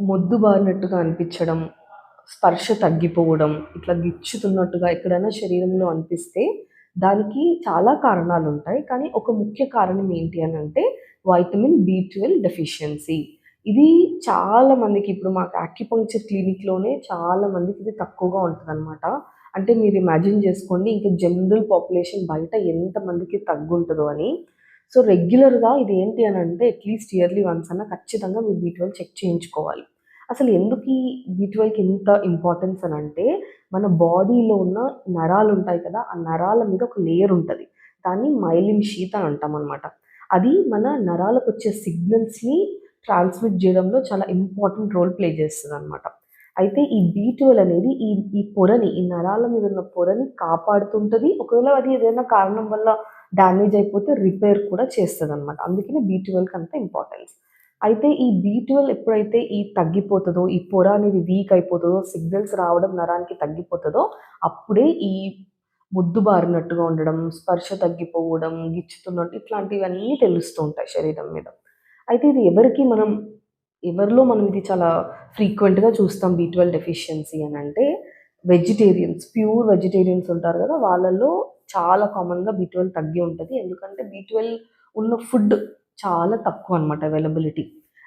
మొద్దుబారినట్టుగా అనిపించడం, స్పర్శ తగ్గిపోవడం, ఇట్లా గిచ్చుతున్నట్టుగా ఎక్కడైనా శరీరంలో అనిపిస్తే దానికి చాలా కారణాలుంటాయి. కానీ ఒక ముఖ్య కారణం ఏంటి అనంటే వైటమిన్ బి12 డెఫిషియన్సీ. ఇది చాలా మందికి ఇప్పుడు మాకు యాక్యుపంక్చర్ క్లినిక్‌లోనే చాలా మందికి ఇది తక్కువగా ఉంటదనమాట. అంటే మీరు ఇమాజిన్ చేసుకోండి ఇంక జనరల్ పాపులేషన్ బయట ఎంతమందికి తగ్గుంటదో అని. సో, రెగ్యులర్‌గా ఇది ఏంటి అనంటే అట్‌లీస్ట్ ఇయర్‌లీ వన్స్ అన్నా ఖచ్చితంగా మీరు బి12 చెక్ చేయించుకోవాలి. అసలు ఎందుకు ఈ బి12కి ఇంత ఇంపార్టెన్స్ అనంటే, మన బాడీలో ఉన్న నరాలుంటాయి కదా! ఆ నరాల మీద ఒక లేయర్ ఉంటది. దాన్ని మైలిన్ షీత్ అని అంటామనమాట. అది మన నరాలకొచ్చే సిగ్నల్స్‌ని ట్రాన్స్మిట్ జేయడంలో చాలా ఇంపార్టెంట్ రోల్ ప్లే చేస్తదనమాట. అయితే ఈ బి12 అనేది ఈ ఈ పొరని, ఈ నరాల మీద ఉన్న పొరని కాపాడుతుంటది. ఒకవేళ అది ఏదైనా కారణం వల్ల డ్యామేజ్ అయిపోతే రిపేర్ కూడా చేస్తదనమాట. అందుకనే బి12కి అంత ఇంపార్టెన్స్. అయితే ఈ బి12 ఎప్పుడైతే తగ్గిపోతదో, ఈ పొర అనేది వీక్ అయిపోతదో, సిగ్నల్స్ రావడం నరానికి తగ్గిపోతదో, అప్పుడే ఈ మొద్దుబారినట్టుగా ఉండడం, స్పర్శ తగ్గిపోవడం, గిచ్చుతున్నట్టు ఇట్లాంటివన్నీ తెలుస్తూ ఉంటాయి శరీరం మీద. అయితే ఇది ఎవరిలో మనం ఇది చాలా ఫ్రీక్వెంట్‌గా చూస్తాం బి12 డెఫిషియన్సీ అనంటే వెజిటేరియన్స్, ప్యూర్ వెజిటేరియన్స్ ఉంటారు గదా! వాళ్ళలో చాలా కామన్‌గా బి12 తగ్గి ఉంటది. ఎందుకంటే బి12 ఉన్న ఫుడ్ చాలా తక్కువనమాట అవైలబిలిటీ.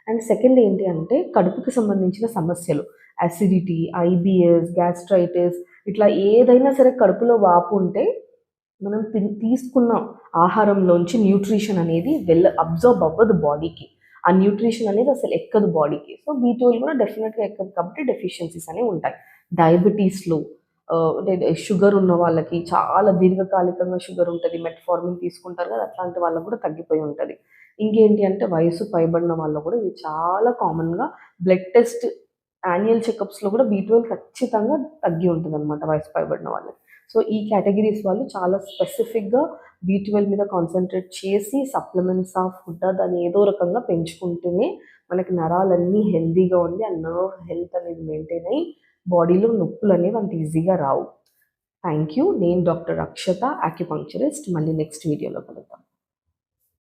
అండ్ సెకండ్ ఏంటి అంటే కడుపుకి సంబంధించిన సమస్యలు. అసిడిటీ, ఐబిఎస్, గ్యాస్ట్రైటిస్ ఇట్లా ఏదైనా సరే కడుపులో వాపు ఉంటే మనం తీసుకున్న ఆహారంలోంచి న్యూట్రిషన్ అనేది అబ్జార్బ్ అవ్వదు బాడీకి. ఆ న్యూట్రిషన్ అనేది అసలు ఎక్కదు బాడీకి. సో, బి12 కూడా డెఫినిట్‌గా ఎక్కదు కాబట్టి డెఫిషియన్సీస్ అనేవి ఉంటాయి. డయాబెటీస్‌లో అంటే షుగర్ ఉన్న వాళ్ళకి చాలా దీర్ఘకాలికంగా షుగర్ ఉంటది. మెట్ఫార్మిన్ తీసుకుంటారు కదా! అట్లాంటి వాళ్ళకి కూడా తగ్గిపోయి ఉంటది. ఇంకేంటి అంటే వయసు పైబడిన వాళ్ళలో కూడా ఇది చాలా కామన్‌గా బ్లడ్ టెస్ట్ యాన్యుయల్ చెకప్స్‌లో కూడా బి12 ఖచ్చితంగా తగ్గి ఉంటదనమాట వయసు పైబడిన వాళ్ళకి. సో, ఈ కేటగరీస్ వాళ్ళు చాలా స్పెసిఫిక్‌గా బి12 మీద కాన్సంట్రేట్ చేసి సప్లిమెంట్సా, ఫుడ్డా దాన్ని ఏదో రకంగా పెంచుకుంటేనే మనకి నరాలన్నీ హెల్తీగా ఉండి, ఆ నర్వ్ హెల్త్ అనేది మెయింటైన్ అయ్యి బాడీలో నొప్పులనేవి అంత ఈజీగా రావు. Thank you. నేను డాక్టర్ అక్షత, యాక్యుపంక్చరిస్ట్. మళ్ళీ నెక్స్ట్ వీడియోలో కలుద్దాం.